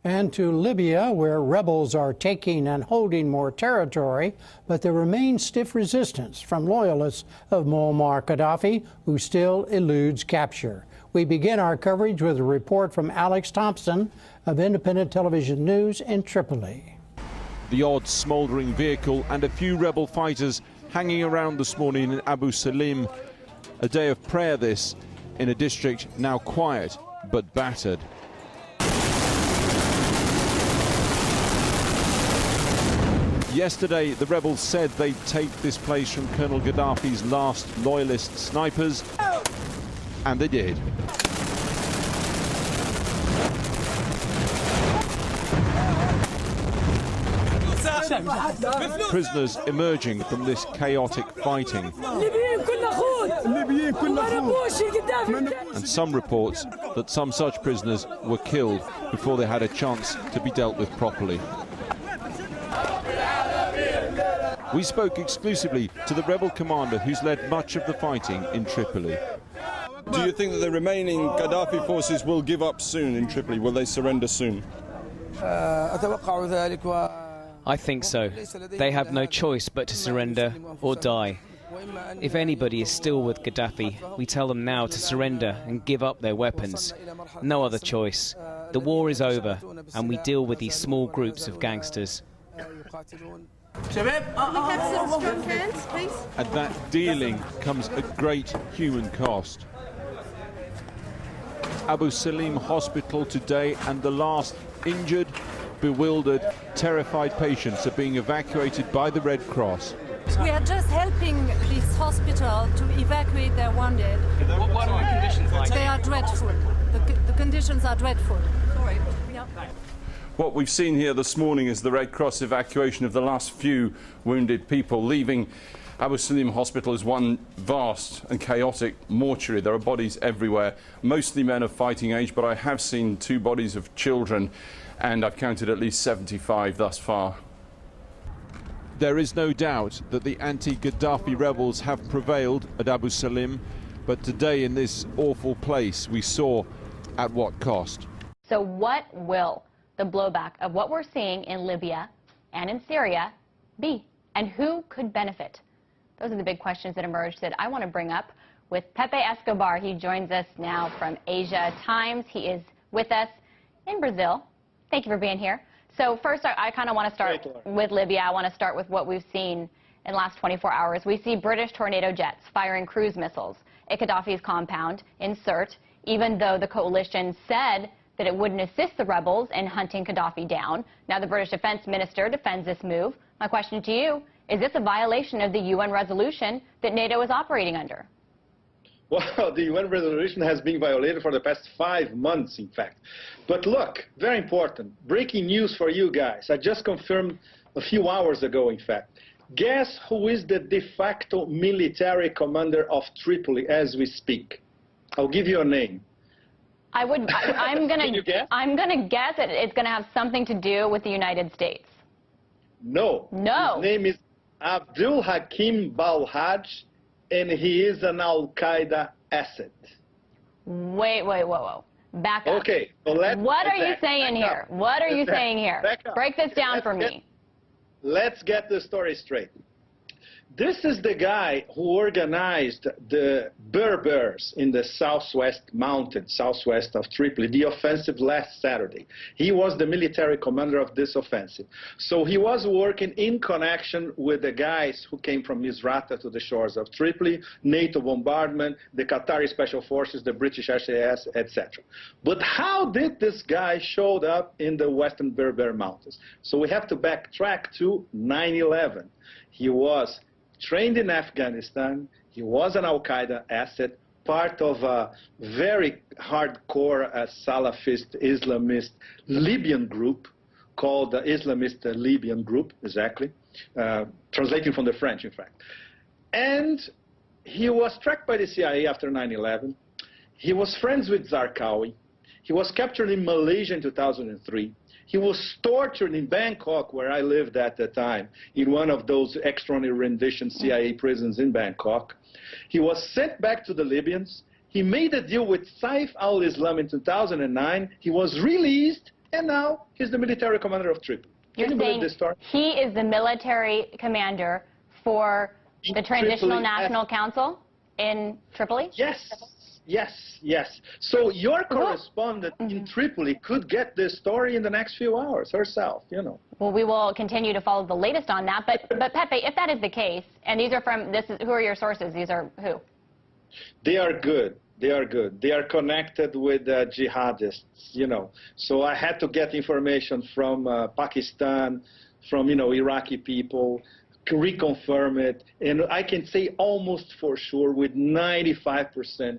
And to Libya, where rebels are taking and holding more territory, but there remains stiff resistance from loyalists of Muammar Gaddafi, who still eludes capture. We begin our coverage with a report from Alex Thompson of Independent Television News in Tripoli. The odd smouldering vehicle and a few rebel fighters hanging around this morning in Abu Salim. A day of prayer this, in a district now quiet but battered. Yesterday, the rebels said they'd take this place from Colonel Gaddafi's last loyalist snipers, and they did. Prisoners emerging from this chaotic fighting. And some reports that some such prisoners were killed before they had a chance to be dealt with properly. We spoke exclusively to the rebel commander who's led much of the fighting in Tripoli. Do you think that the remaining Gaddafi forces will give up soon in Tripoli? Will they surrender soon? I think so. They have no choice but to surrender or die. If anybody is still with Gaddafi, we tell them now to surrender and give up their weapons. No other choice. The war is over, and we deal with these small groups of gangsters. We have some strong hands, please. And that dealing comes at great human cost. Abu Salim Hospital today, and the last injured, bewildered, terrified patients are being evacuated by the Red Cross. We are just helping this hospital to evacuate their wounded. What are the conditions like? They are dreadful. The conditions are dreadful. Sorry. Yeah. What we've seen here this morning is the Red Cross evacuation of the last few wounded people, leaving Abu Salim Hospital as one vast and chaotic mortuary. There are bodies everywhere, mostly men of fighting age, but I have seen 2 bodies of children, and I've counted at least 75 thus far. There is no doubt that the anti-Gaddafi rebels have prevailed at Abu Salim, but today in this awful place we saw at what cost. So what will the blowback of what we're seeing in Libya and in Syria be? And who could benefit? Those are the big questions that emerged that I want to bring up with Pepe Escobar. He joins us now from Asia Times. He is with us in Brazil. Thank you for being here. So first, I kind of want to start with Libya. I want to start with what we've seen in the last 24 hours. We see British Tornado jets firing cruise missiles at Gaddafi's compound in Sirte, even though the coalition said that it wouldn't assist the rebels in hunting Gaddafi down. Now the British Defense Minister defends this move. My question to you, is this a violation of the UN resolution that NATO is operating under? Well, the UN resolution has been violated for the past 5 months, in fact. But look, very important, breaking news for you guys. I just confirmed a few hours ago, in fact. Guess who is the de facto military commander of Tripoli as we speak? I'll give you a name. I'm gonna guess that it's gonna have something to do with the United States. No. No. His name is Abdul Hakim Balhaj, and he is an Al Qaeda asset. Wait, whoa. Back up. Okay, so let's. What are you saying here? What are you saying here? Break this down for me. Let's get the story straight. This is the guy who organized the Berbers in the southwest mountains, southwest of Tripoli, the offensive last Saturday. He was the military commander of this offensive. So he was working in connection with the guys who came from Misrata to the shores of Tripoli, NATO bombardment, the Qatari Special Forces, the British SAS, etc. But how did this guy show up in the western Berber mountains? So we have to backtrack to 9/11. He was trained in Afghanistan. He was an Al Qaeda asset, part of a very hardcore Salafist Islamist Libyan group called the Islamist Libyan Group, exactly, translating from the French, in fact. And he was tracked by the CIA after 9/11. He was friends with Zarqawi. He was captured in Malaysia in 2003. He was tortured in Bangkok, where I lived at the time, in one of those extraordinary rendition CIA prisons in Bangkok. He was sent back to the Libyans. He made a deal with Saif al-Islam in 2009. He was released, and now he's the military commander of Tripoli. You're Can you believe saying this story? he is the military commander for the Transitional Tripoli, National Council in Tripoli? Yes, yes, yes. So your correspondent in Tripoli could get this story in the next few hours herself, you know. Well, we will continue to follow the latest on that. But Pepe, if that is the case, and these are from, who are your sources? These are who? They are good. They are good. They are connected with jihadists, you know. So I had to get information from Pakistan, from, you know, Iraqi people, reconfirm it. And I can say almost for sure, with 95%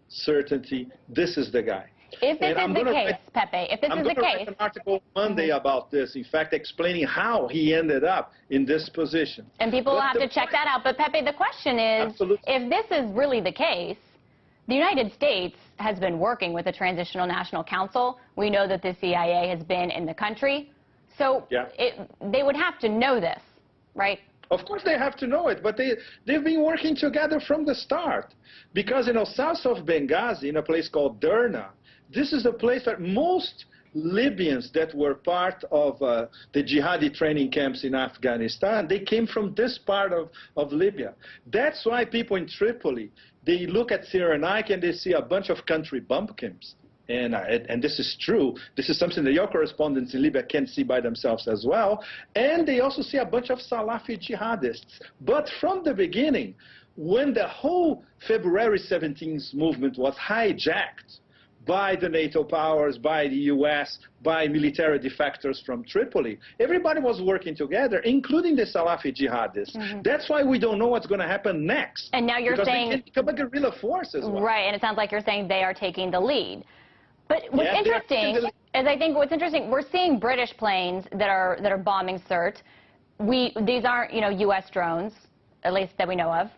certainty, this is the guy. If this is the case, Pepe, if this is the case. I'm going to write an article Monday about this, in fact, explaining how he ended up in this position. And people will have to check that out. But Pepe, the question is, if this is really the case, the United States has been working with the Transitional National Council. We know that the CIA has been in the country. So they would have to know this, right? Of course they have to know it, but they've been working together from the start. Because, you know, south of Benghazi, in a place called Derna, this is a place that most Libyans that were part of the jihadi training camps in Afghanistan, they came from this part of Libya. That's why people in Tripoli, they look at Cyrenaica and they see a bunch of country bumpkins. And this is true. This is something that your correspondents in Libya can see by themselves as well. And they also see a bunch of Salafi jihadists. But from the beginning, when the whole February 17th movement was hijacked by the NATO powers, by the US, by military defectors from Tripoli, everybody was working together, including the Salafi jihadists. That's why we don't know what's going to happen next. And now you're saying they can become a guerrilla force as well. Right, and it sounds like you're saying they are taking the lead. But what's interesting is, I think what's interesting, we're seeing British planes that are bombing Sirte. These aren't, you know, U.S. drones, at least that we know of.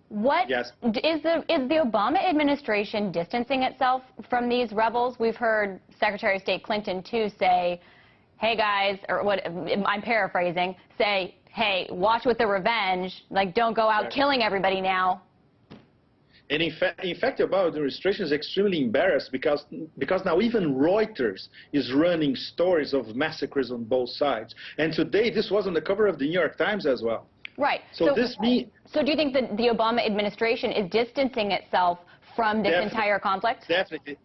What is the Obama administration distancing itself from these rebels? We've heard Secretary of State Clinton too say, "Hey guys," or what? I'm paraphrasing. Say, "Hey, watch with the revenge. Like, don't go out killing everybody now." And in fact, the Obama administration is extremely embarrassed because now even Reuters is running stories of massacres on both sides. And today, this was on the cover of the New York Times as well. Right. So this means... So do you think that the Obama administration is distancing itself from this entire conflict?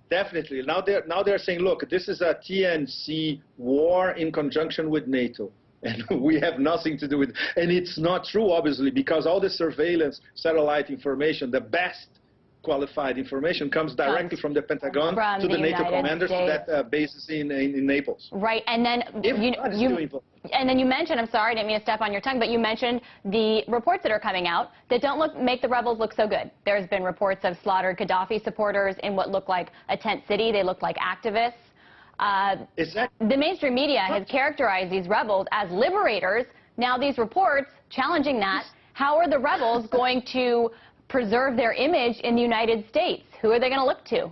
Definitely. Now they're saying, look, this is a TNC war in conjunction with NATO. And we have nothing to do with it. And it's not true, obviously, because all the surveillance, satellite information, the best qualified information comes directly from the Pentagon to the NATO commanders that bases in Naples. Right, and then you mentioned, I'm sorry, I didn't mean to step on your tongue, but you mentioned the reports that are coming out that don't make the rebels look so good. There's been reports of slaughtered Gaddafi supporters in what looked like a tent city. They looked like activists. The mainstream media has characterized these rebels as liberators. Now these reports challenging that, how are the rebels going to preserve their image in the United States? Who are they going to look to?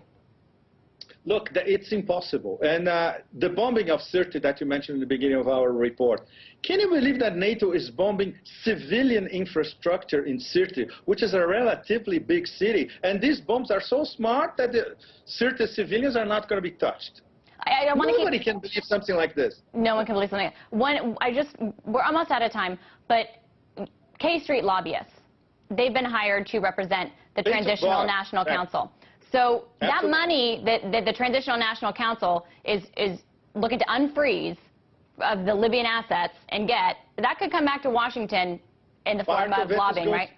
Look, it's impossible. And the bombing of Sirte that you mentioned in the beginning of our report, can you believe that NATO is bombing civilian infrastructure in Sirte, which is a relatively big city? And these bombs are so smart that the Sirte civilians are not going to be touched. Nobody can believe something like this. No one can believe something like that. We're almost out of time, but K Street lobbyists, they've been hired to represent the Transitional National Council. So that money that the Transitional National Council is looking to unfreeze of the Libyan assets and that could come back to Washington in the form of lobbying, right?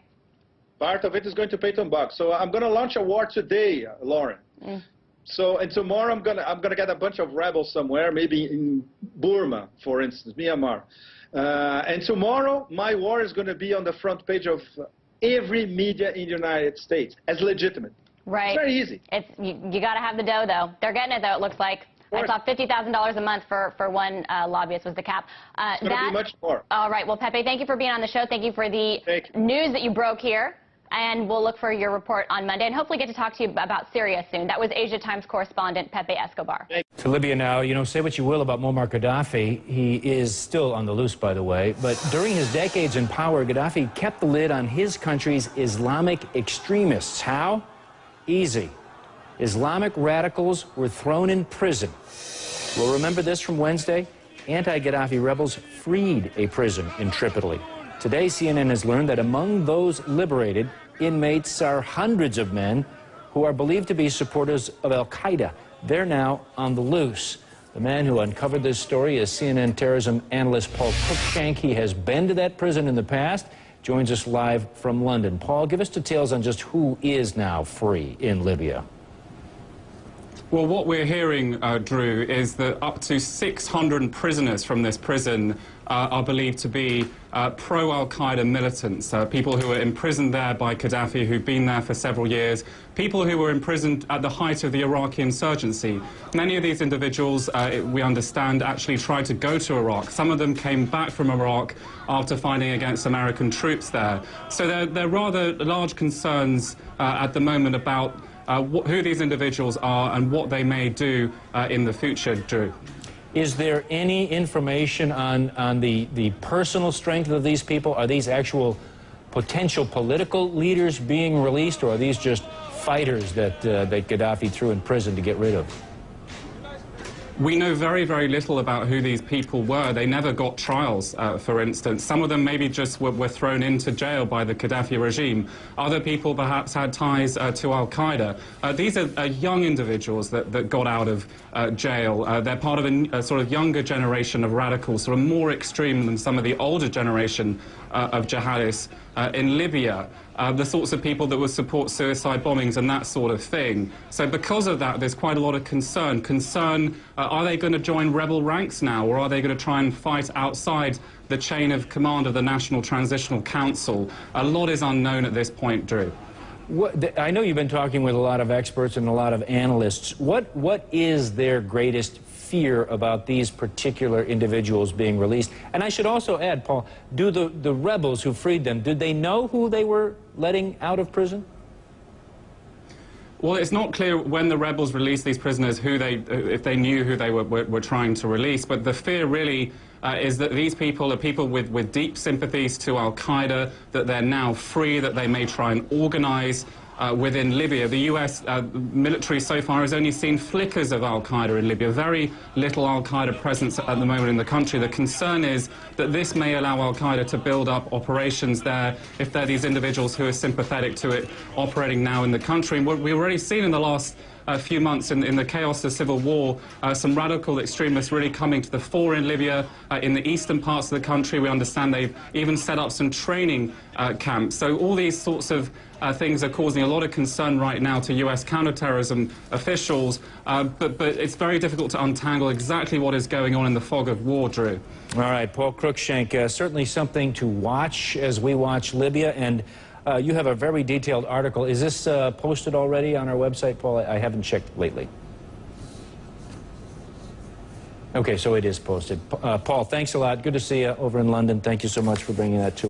Part of it is going to Peyton Buck. So I'm going to launch a war today, Lauren. So, and tomorrow I'm gonna get a bunch of rebels somewhere, maybe in Burma, for instance, Myanmar. And tomorrow, my war is going to be on the front page of every media in the United States as legitimate. Right. It's very easy. You got to have the dough, though. They're getting it, though, it looks like. I saw $50,000 a month for one lobbyist was the cap. It's going to be much more. All right. Well, Pepe, thank you for being on the show. Thank you for the news that you broke here. And we'll look for your report on Monday and hopefully get to talk to you about Syria soon. That was Asia Times correspondent Pepe Escobar. To Libya now. You know, say what you will about Muammar Gaddafi. He is still on the loose, by the way. But during his decades in power, Gaddafi kept the lid on his country's Islamic extremists. How? Easy. Islamic radicals were thrown in prison. Well, remember this from Wednesday? Anti-Gaddafi rebels freed a prison in Tripoli. Today, CNN has learned that among those liberated, inmates are hundreds of men who are believed to be supporters of Al Qaeda. They're now on the loose. The man who uncovered this story is CNN terrorism analyst Paul Cruikshank. He has been to that prison in the past. Joins us live from London. Paul, give us details on just who is now free in Libya. Well, what we're hearing, Drew, is that up to 600 prisoners from this prison are believed to be pro-Al Qaeda militants, people who were imprisoned there by Gaddafi, who've been there for several years, people who were imprisoned at the height of the Iraqi insurgency. Many of these individuals, we understand, actually tried to go to Iraq. Some of them came back from Iraq after fighting against American troops there. So there are rather large concerns at the moment about who these individuals are and what they may do in the future, Drew. Is there any information on the personal strength of these people? Are these actual potential political leaders being released, or are these just fighters that Gaddafi threw in prison to get rid of? We know very, very little about who these people were. They never got trials, for instance. Some of them maybe just were thrown into jail by the Gaddafi regime. Other people perhaps had ties to Al Qaeda. These are young individuals that got out of jail. They're part of a sort of younger generation of radicals, sort of more extreme than some of the older generation of jihadists in Libya. The sorts of people that would support suicide bombings and that sort of thing. So because of that, there's quite a lot of concern. Are they going to join rebel ranks now, or are they going to try and fight outside the chain of command of the National Transitional Council? A lot is unknown at this point, Drew. I know you've been talking with a lot of experts and a lot of analysts. What is their greatest fear about these particular individuals being released? And I should also add, Paul, do the rebels who freed them, did they know who they were letting out of prison? Well, it's not clear when the rebels released these prisoners if they knew who they were trying to release, but the fear really is that these people are people with deep sympathies to Al Qaeda, that they're now free, that they may try and organize within Libya. The US military so far has only seen flickers of Al Qaeda in Libya, very little Al Qaeda presence at the moment in the country. The concern is that this may allow Al Qaeda to build up operations there if they're these individuals who are sympathetic to it operating now in the country. And what we've already seen in the last few months in the chaos of civil war, some radical extremists really coming to the fore in Libya, in the eastern parts of the country. We understand they've even set up some training camps. So all these sorts of things are causing a lot of concern right now to US counterterrorism officials, but it's very difficult to untangle exactly what is going on in the fog of war, Drew. All right, Paul Cruikshank, certainly something to watch as we watch Libya, and you have a very detailed article. Is this posted already on our website, Paul? I haven't checked lately. Okay, so it is posted. Paul, thanks a lot. Good to see you over in London. Thank you so much for bringing that to us.